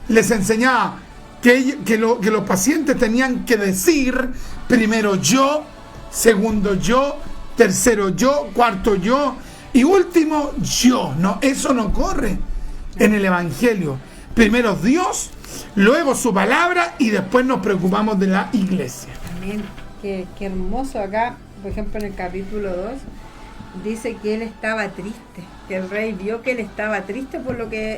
les enseñaba que los pacientes tenían que decir primero yo, segundo yo, tercero yo, cuarto yo y último yo. No, eso no corre en el Evangelio. Primero Dios, luego su palabra y después nos preocupamos de la iglesia. Amén. Qué hermoso acá. Por ejemplo, en el capítulo 2 dice que él estaba triste, que el rey vio que él estaba triste por lo que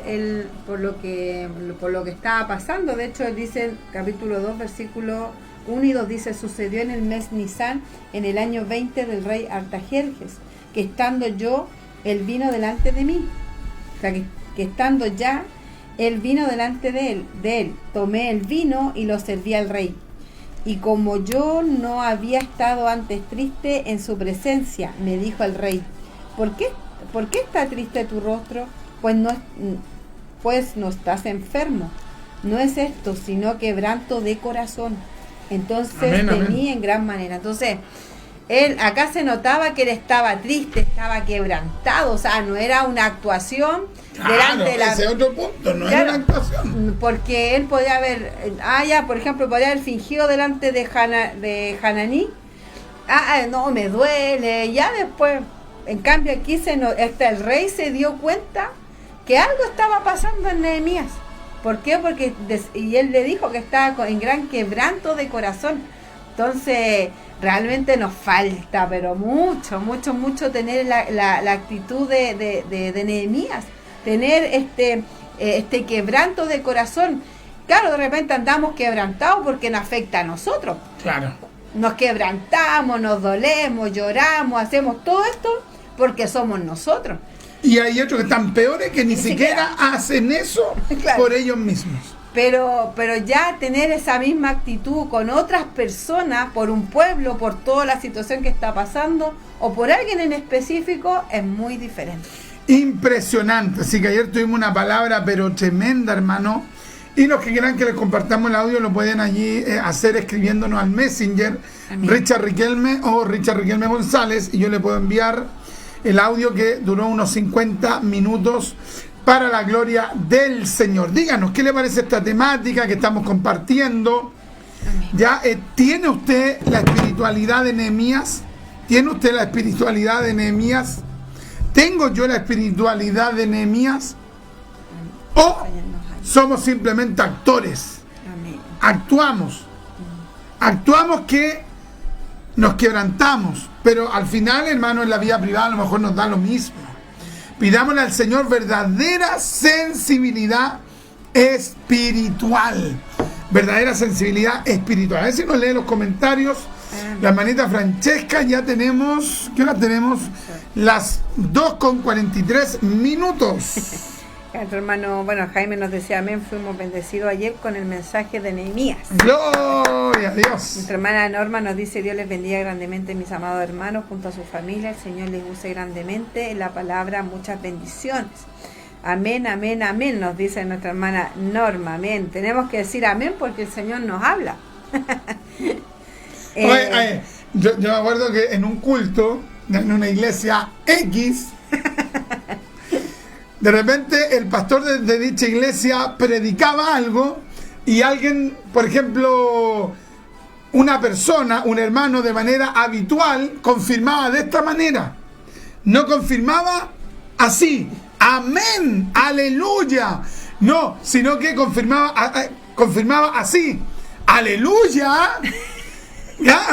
estaba pasando. De hecho, dice el capítulo 2, versículo 1 y 2, dice: sucedió en el mes Nisan, en el año 20 del rey Artajerjes, que estando yo, él vino delante de mí. O sea, que estando ya, él vino delante de él. Tomé el vino y lo serví al rey. Y como yo no había estado antes triste en su presencia, me dijo el rey: ¿Por qué está triste tu rostro? Pues no estás enfermo. No es esto, sino quebranto de corazón. Entonces temí en gran manera. Entonces, él acá se notaba que él estaba triste, estaba quebrantado. O sea, no era una actuación delante de la... Ese otro punto, no era una actuación. Porque él podía haber, por ejemplo, podía haber fingido delante de Hananí. No, me duele. Ya después, en cambio aquí hasta el rey se dio cuenta que algo estaba pasando en Nehemías. ¿Por qué? Porque y él le dijo que estaba en gran quebranto de corazón. Entonces, realmente nos falta, pero mucho tener la actitud de Nehemías, tener este quebranto de corazón. claro, de repente andamos quebrantados porque nos afecta a nosotros. Claro. Nos quebrantamos, nos dolemos, lloramos, hacemos todo esto porque somos nosotros. Y hay otros que están peores que ni siquiera hacen eso Claro. por ellos mismos. Pero ya tener esa misma actitud con otras personas, por un pueblo, por toda la situación que está pasando, o por alguien en específico, es muy diferente. Impresionante. Así que ayer tuvimos una palabra pero tremenda, hermano. Y los que quieran que les compartamos el audio lo pueden allí hacer escribiéndonos al Messenger, Amén. Richard Riquelme o Richard Riquelme González, y yo le puedo enviar el audio que duró unos 50 minutos para la gloria del Señor. Díganos, ¿qué le parece esta temática que estamos compartiendo? Amén. ¿Ya tiene usted la espiritualidad de Nehemías? ¿Tiene usted la espiritualidad de Nehemías? ¿Tengo yo la espiritualidad de Nehemías? ¿O somos simplemente actores? Amén. Actuamos que nos quebrantamos, pero al final, hermano, en la vida privada a lo mejor nos da lo mismo. Pidámosle al Señor verdadera sensibilidad espiritual. Verdadera sensibilidad espiritual. A ver si nos lee los comentarios. La hermanita Francesca, ya tenemos, ¿qué hora tenemos? Las 2:43 minutos. Nuestro hermano, Jaime nos decía, amén, fuimos bendecidos ayer con el mensaje de Nehemías. Gloria a Dios. Nuestra hermana Norma nos dice, Dios les bendiga grandemente, mis amados hermanos, junto a su familia, el Señor les use grandemente en la palabra, muchas bendiciones. Amén, amén, amén, nos dice nuestra hermana Norma, amén. Tenemos que decir amén porque el Señor nos habla. Yo me acuerdo que en un culto, en una iglesia X, de repente el pastor de dicha iglesia predicaba algo y alguien, por ejemplo, una persona, un hermano de manera habitual, confirmaba de esta manera. No confirmaba así, amén, aleluya. No, sino que confirmaba así, aleluya. ¿Ya?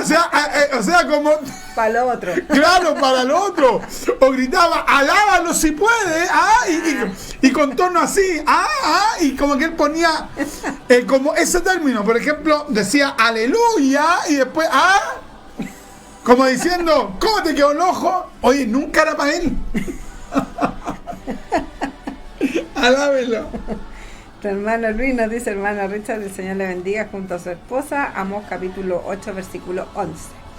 O sea, como... Para lo otro. Claro, para lo otro. O gritaba, alábalo si puede. Y con tono así. Y como que él ponía como ese término. Por ejemplo, decía aleluya y después como diciendo, ¿cómo te quedó el ojo? Oye, nunca era para él. Alábelo. Tu hermano Luis nos dice, hermano Richard, el Señor le bendiga junto a su esposa. Amós capítulo 8, versículo 11.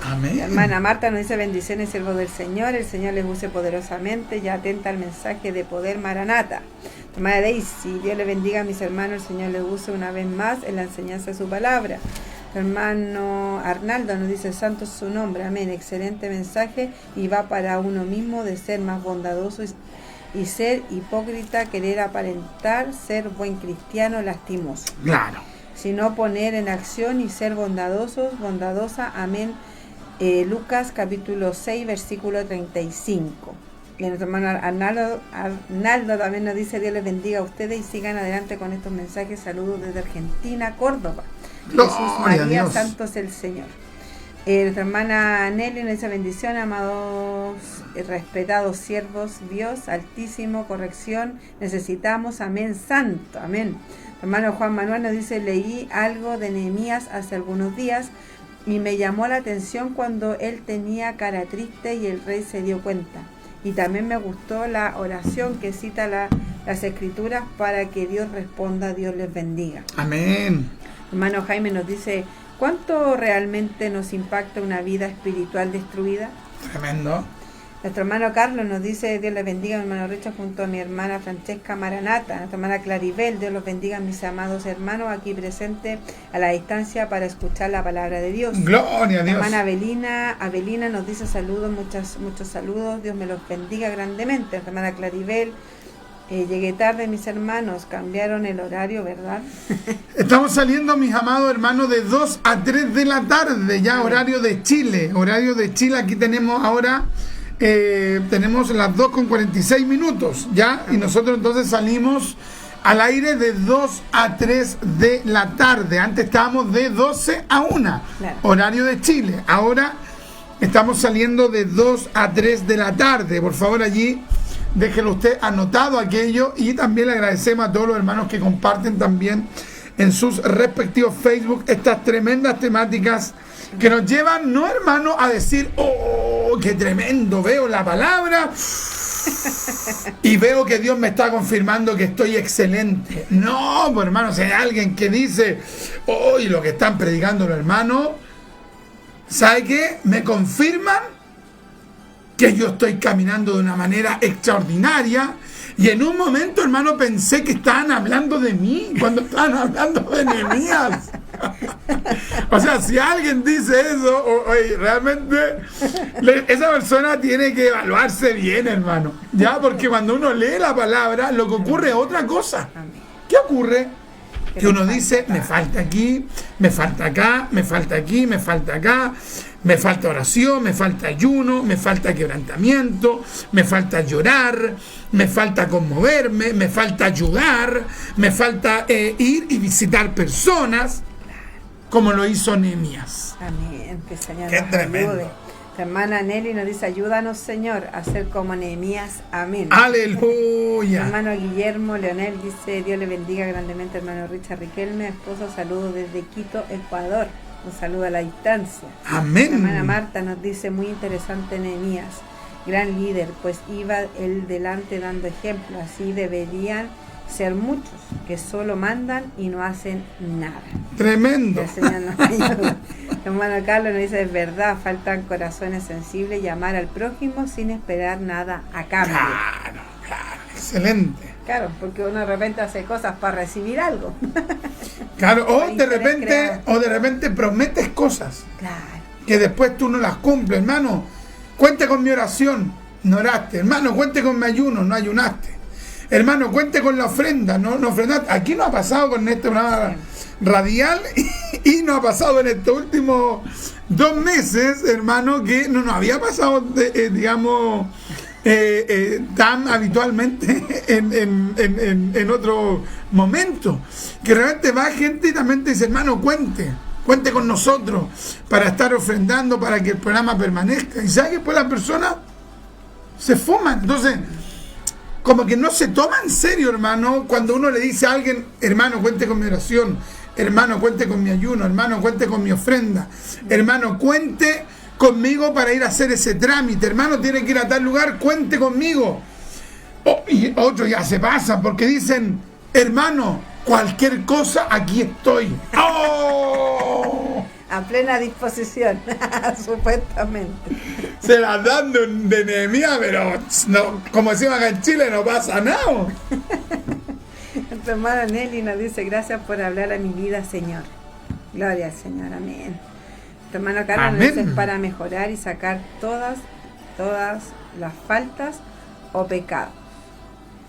Amén. La hermana Marta nos dice, bendiciones, siervo del Señor, el Señor les use poderosamente, ya atenta al mensaje de poder Maranata. Tu hermana Daisy, Dios le bendiga a mis hermanos, el Señor les use una vez más en la enseñanza de su palabra. Tu hermano Arnaldo nos dice, santo es su nombre, amén, excelente mensaje y va para uno mismo de ser más bondadoso y ser hipócrita, querer aparentar, ser buen cristiano, lastimoso. Claro. Sino poner en acción y ser bondadosos, bondadosa, amén. Lucas capítulo 6, versículo 35. Y nuestro hermano Arnaldo también nos dice, Dios les bendiga a ustedes y sigan adelante con estos mensajes. Saludos desde Argentina, Córdoba. Jesús María, santo es el Señor. Nuestra hermana Nelly nos dice, bendición, amados, respetados siervos, Dios altísimo, corrección, necesitamos, amén, santo, amén. Hermano Juan Manuel nos dice, leí algo de Nehemías hace algunos días y me llamó la atención cuando él tenía cara triste y el rey se dio cuenta. Y también me gustó la oración que cita las escrituras para que Dios responda, Dios les bendiga. Amén. Hermano Jaime nos dice, ¿cuánto realmente nos impacta una vida espiritual destruida? Tremendo. Nuestro hermano Carlos nos dice, Dios les bendiga, mi hermano Richard, junto a mi hermana Francesca Maranata. Nuestra hermana Claribel, Dios los bendiga, mis amados hermanos, aquí presentes a la distancia para escuchar la palabra de Dios. Gloria a Dios. Mi hermana Avelina nos dice saludos, muchos saludos, Dios me los bendiga grandemente. Nuestra hermana Claribel, llegué tarde, mis hermanos, cambiaron el horario, ¿verdad? Estamos saliendo, mis amados hermanos, de 2 a 3 de la tarde, ya horario de Chile. Horario de Chile, aquí tenemos ahora, tenemos las 2:46 minutos, ¿ya? Y nosotros entonces salimos al aire de 2 a 3 de la tarde. Antes estábamos de 12 a 1, Claro. Horario de Chile. Ahora estamos saliendo de 2 a 3 de la tarde. Por favor, allí déjelo usted anotado aquello, y también le agradecemos a todos los hermanos que comparten también en sus respectivos Facebook estas tremendas temáticas que nos llevan, no hermano, a decir, oh, qué tremendo, veo la palabra y veo que Dios me está confirmando que estoy excelente. No, pues hermano, si hay alguien que dice, oh, y lo que están predicando los hermanos, ¿sabe qué? Me confirman que yo estoy caminando de una manera extraordinaria. Y en un momento, hermano, pensé que estaban hablando de mí cuando estaban hablando de Nehemías. O sea, si alguien dice eso, realmente esa persona tiene que evaluarse bien, hermano. Ya, porque cuando uno lee la palabra, lo que ocurre es otra cosa. ¿Qué ocurre? Que uno dice, me falta aquí, me falta acá, me falta aquí, me falta acá, me falta oración, me falta ayuno, me falta quebrantamiento, me falta llorar, me falta conmoverme, me falta ayudar, me falta ir y visitar personas, como lo hizo Nehemías. Amén, que el Señor Qué nos tremendo. ayude. La hermana Nelly nos dice, ayúdanos Señor a ser como Nehemías. Amén. Aleluya. Hermano Guillermo Leonel dice, Dios le bendiga grandemente, hermano Richard Riquelme, esposo, saludos desde Quito, Ecuador. Un saludo a la distancia. Amén. La hermana Marta nos dice, muy interesante Nehemías, gran líder, pues iba él delante dando ejemplo, así deberían ser muchos que solo mandan y no hacen nada. Tremendo. Que el Señor nos ayude. Hermano Carlos nos dice, es verdad, faltan corazones sensibles y amar al prójimo sin esperar nada a cambio. Claro, claro, excelente. Claro, porque uno de repente hace cosas para recibir algo. Claro, o Hay de interés repente prometes cosas Claro. que después tú no las cumples. Hermano, cuente con mi oración, no oraste. Hermano, cuente con mi ayuno, no ayunaste. Hermano, cuente con la ofrenda, no ofrendaste. Aquí no ha pasado con este programa radial y no ha pasado en estos últimos 2 meses, hermano, que no nos había pasado, digamos, tan habitualmente en otro momento. Que realmente va gente y también te dice, hermano, cuente con nosotros para estar ofrendando, para que el programa permanezca. Y sabe que después las personas se fuman. Entonces, como que no se toma en serio, hermano, cuando uno le dice a alguien, hermano, cuente con mi oración, hermano, cuente con mi ayuno, hermano, cuente con mi ofrenda, hermano, cuente conmigo para ir a hacer ese trámite, hermano, tiene que ir a tal lugar, cuente conmigo. Y otros ya se pasan porque dicen, hermano, cualquier cosa, aquí estoy. ¡Oh! A plena disposición, supuestamente. Se las dan de Nehemías, pero no, como decimos acá en Chile, no pasa nada. Tu hermana Nelly nos dice, gracias por hablar a mi vida, Señor. Gloria al Señor, amén. Tu hermano Carlos nos dice, para mejorar y sacar todas las faltas o pecados.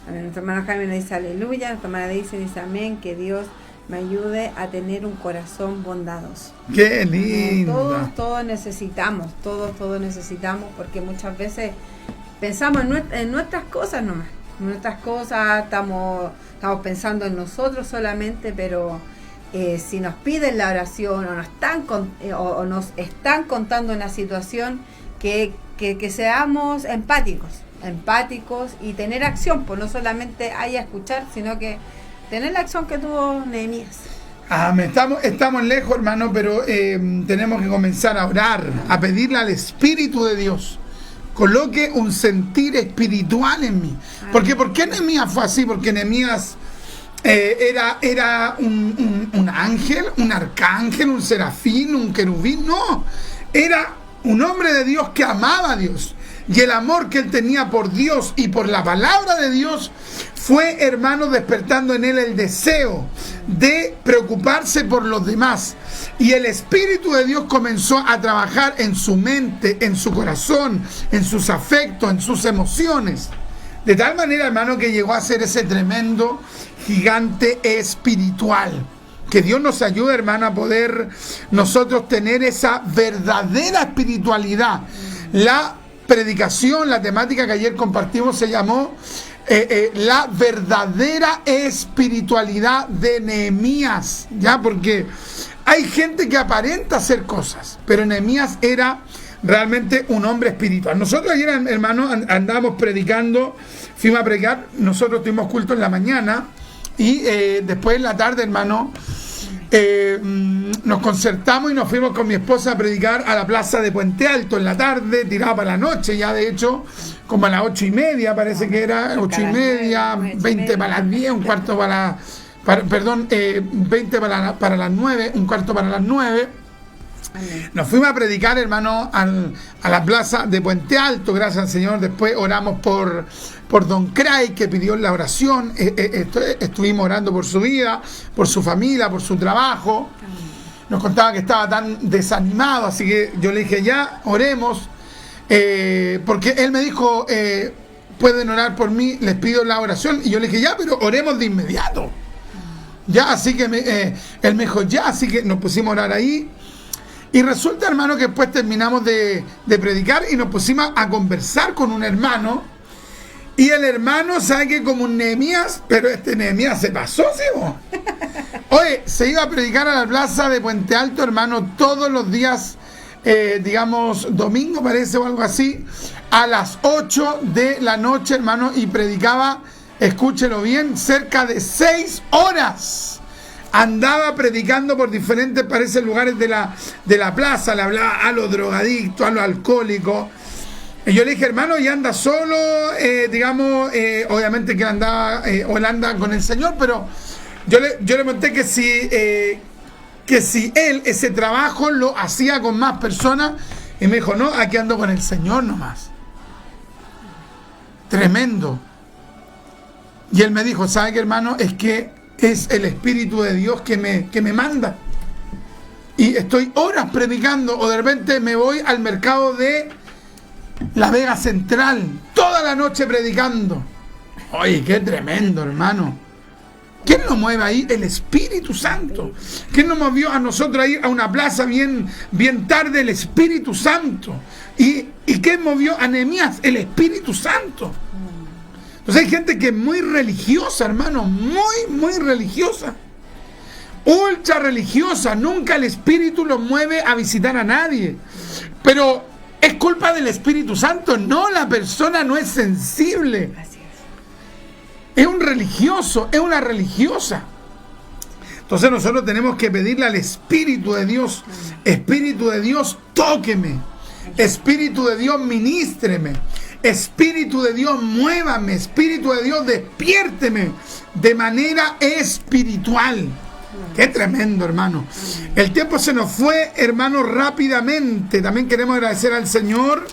Amén. Nuestro hermano Jaime nos dice, aleluya. Nuestra hermana dice, amén, que Dios me ayude a tener un corazón bondadoso. ¡Qué lindo! Todos necesitamos, todos necesitamos, porque muchas veces pensamos en nuestras cosas nomás. En nuestras cosas estamos pensando en nosotros solamente, pero si nos piden la oración o nos están contando una situación, que seamos empáticos y tener acción, pues no solamente hay a escuchar, sino que tener la acción que tuvo Nehemías. Estamos lejos, hermano, pero tenemos que comenzar a orar, a pedirle al Espíritu de Dios coloque un sentir espiritual en mí. Porque ¿por qué Nehemías fue así? Porque Nehemías era un ángel, un arcángel, un serafín, un querubín. No, era un hombre de Dios que amaba a Dios. Y el amor que él tenía por Dios y por la palabra de Dios fue, hermano, despertando en él el deseo de preocuparse por los demás. Y el Espíritu de Dios comenzó a trabajar en su mente, en su corazón, en sus afectos, en sus emociones. De tal manera, hermano, que llegó a ser ese tremendo gigante espiritual. Que Dios nos ayude, hermano, a poder nosotros tener esa verdadera espiritualidad. La predicación, la temática que ayer compartimos se llamó la verdadera espiritualidad de Nehemías, ¿ya? Porque hay gente que aparenta hacer cosas, pero Nehemías era realmente un hombre espiritual. Nosotros ayer, hermano, andábamos predicando, fuimos a predicar, nosotros tuvimos culto en la mañana y después en la tarde, hermano, nos concertamos y nos fuimos con mi esposa a predicar a la plaza de Puente Alto en la tarde, tirado para la noche ya, de hecho, como a las 8:30 parece que era, 8:30, 20 para las 10, un cuarto para, 20 para las 9, un cuarto para las 9. Nos fuimos a predicar, hermano, a la plaza de Puente Alto, gracias al Señor. Después oramos por Don Craig, que pidió la oración. Estuvimos orando por su vida, por su familia, por su trabajo. Nos contaba que estaba tan desanimado, así que yo le dije, ya, oremos. Porque él me dijo, pueden orar por mí, les pido la oración. Y yo le dije, ya, pero oremos de inmediato. Ya, así que él me dijo, ya, así que nos pusimos a orar ahí. Y resulta, hermano, que después terminamos de predicar y nos pusimos a conversar con un hermano. Y el hermano sabe que como un Nehemías, pero este Nehemías se pasó, ¿sí? Oye, se iba a predicar a la plaza de Puente Alto, hermano, todos los días, digamos, domingo parece o algo así, a las 8 de la noche, hermano, y predicaba, escúchelo bien, cerca de 6 horas. Andaba predicando por diferentes, parece, lugares de la plaza, le hablaba a los drogadictos, a los alcohólicos. Y yo le dije, hermano, ¿y anda solo? Digamos, obviamente que andaba, o él anda con el Señor, pero yo le monté que si él ese trabajo lo hacía con más personas, y me dijo, no, aquí ando con el Señor nomás. Tremendo. Y él me dijo, ¿sabe qué, hermano? Es que es el Espíritu de Dios que me manda. Y estoy horas predicando, o de repente me voy al mercado de La Vega Central, toda la noche predicando. Oye, qué tremendo, hermano. ¿Quién nos mueve ahí? El Espíritu Santo. ¿Quién nos movió a nosotros a ir a una plaza bien tarde? El Espíritu Santo. ¿Y quién movió a Nehemías? El Espíritu Santo. Entonces hay gente que es muy religiosa, hermano, muy religiosa. Ultra religiosa. Nunca el Espíritu los mueve a visitar a nadie. Pero es culpa del Espíritu Santo. No, la persona no es sensible. Es un religioso, es una religiosa. Entonces nosotros tenemos que pedirle al Espíritu de Dios, Espíritu de Dios, tóqueme. Espíritu de Dios, ministreme. Espíritu de Dios, muévame. Espíritu de Dios, despiérteme de manera espiritual. Qué tremendo, hermano. El tiempo se nos fue, hermano, rápidamente. También queremos agradecer al Señor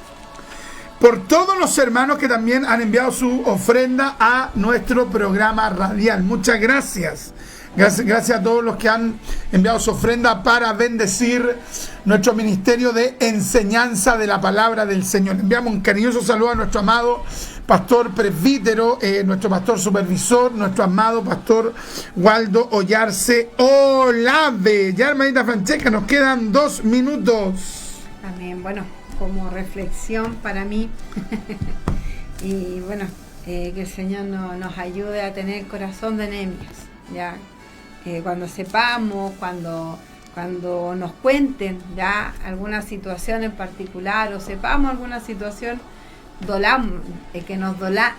por todos los hermanos que también han enviado su ofrenda a nuestro programa radial. Muchas gracias. Gracias a todos los que han enviado su ofrenda para bendecir nuestro ministerio de enseñanza de la palabra del Señor. Enviamos un cariñoso saludo a nuestro amado pastor presbítero, nuestro pastor supervisor, nuestro amado pastor Waldo Ollarse Olave. Ya, hermanita Francesca, nos quedan 2 minutos. Amén. Bueno, como reflexión para mí y bueno, que el Señor nos ayude a tener el corazón de Nehemías, ya. Cuando sepamos, cuando nos cuenten ya alguna situación en particular o sepamos alguna situación, que nos duela.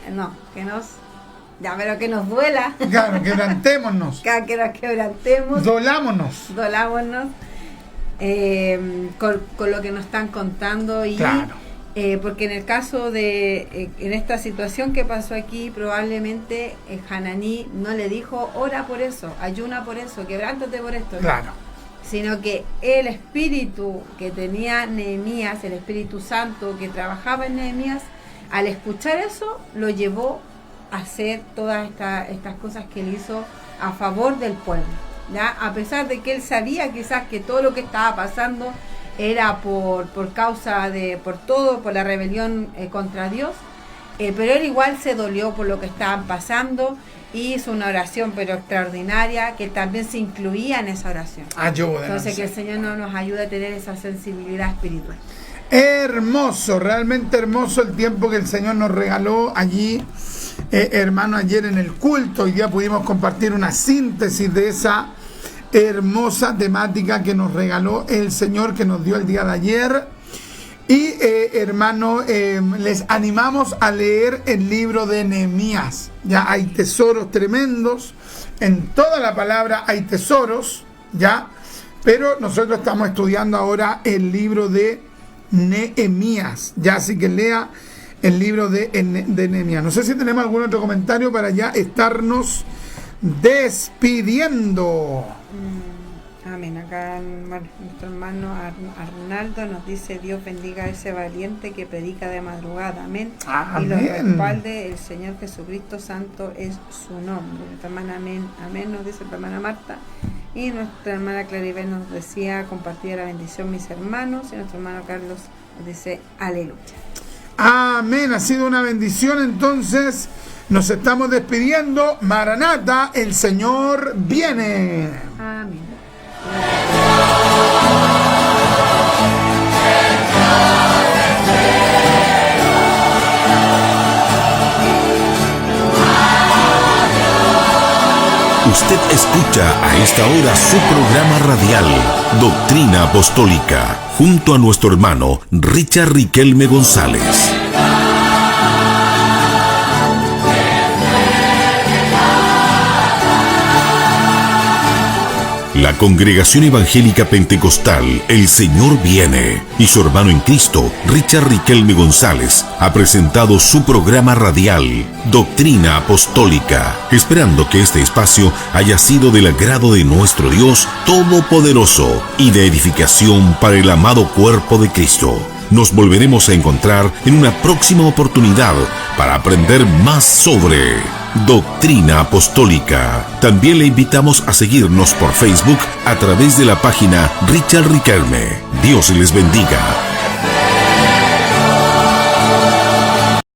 Claro, quebrantémonos. Que nos quebrantemos. Dolámonos. Con lo que nos están contando y claro. Porque en el caso de en esta situación que pasó aquí, probablemente Hananí no le dijo ora por eso, ayuna por eso, quebrántate por esto, claro. Sino que el espíritu que tenía Nehemías, el Espíritu Santo que trabajaba en Nehemías, al escuchar eso lo llevó a hacer todas estas cosas que él hizo a favor del pueblo, ¿ya? A pesar de que él sabía quizás que todo lo que estaba pasando era por causa por la rebelión contra Dios, pero él igual se dolió por lo que estaban pasando y hizo una oración pero extraordinaria que también se incluía en esa oración. Entonces que el Señor nos ayude a tener esa sensibilidad espiritual. Hermoso, realmente hermoso el tiempo que el Señor nos regaló allí, hermano, ayer en el culto. Hoy día pudimos compartir una síntesis de esa hermosa temática que nos regaló el Señor, que nos dio el día de ayer. Y hermano, les animamos a leer el libro de Nehemías. Ya hay tesoros tremendos, en toda la palabra hay tesoros, ¿ya? Pero nosotros estamos estudiando ahora el libro de Nehemías, ya, así que lea el libro de Nehemías. No sé si tenemos algún otro comentario para ya estarnos despidiendo. Amén. Acá nuestro hermano Arnaldo nos dice: Dios bendiga a ese valiente que predica de madrugada. Amén. Amén. Y lo respalde el Señor Jesucristo, santo es su nombre. Nuestra hermana amén, amén, nos dice nuestra hermana Marta. Y nuestra hermana Claribel nos decía: compartid la bendición, mis hermanos. Y nuestro hermano Carlos nos dice: aleluya. Amén. Ha sido una bendición. Entonces nos estamos despidiendo. Maranata, el Señor viene. Amén. Usted escucha a esta hora su programa radial, Doctrina Apostólica, junto a nuestro hermano Richard Riquelme González. La Congregación Evangélica Pentecostal El Señor Viene y su hermano en Cristo, Richard Riquelme González, ha presentado su programa radial, Doctrina Apostólica, esperando que este espacio haya sido del agrado de nuestro Dios Todopoderoso y de edificación para el amado cuerpo de Cristo. Nos volveremos a encontrar en una próxima oportunidad para aprender más sobre Doctrina Apostólica. También le invitamos a seguirnos por Facebook a través de la página Richard Riquelme. Dios les bendiga.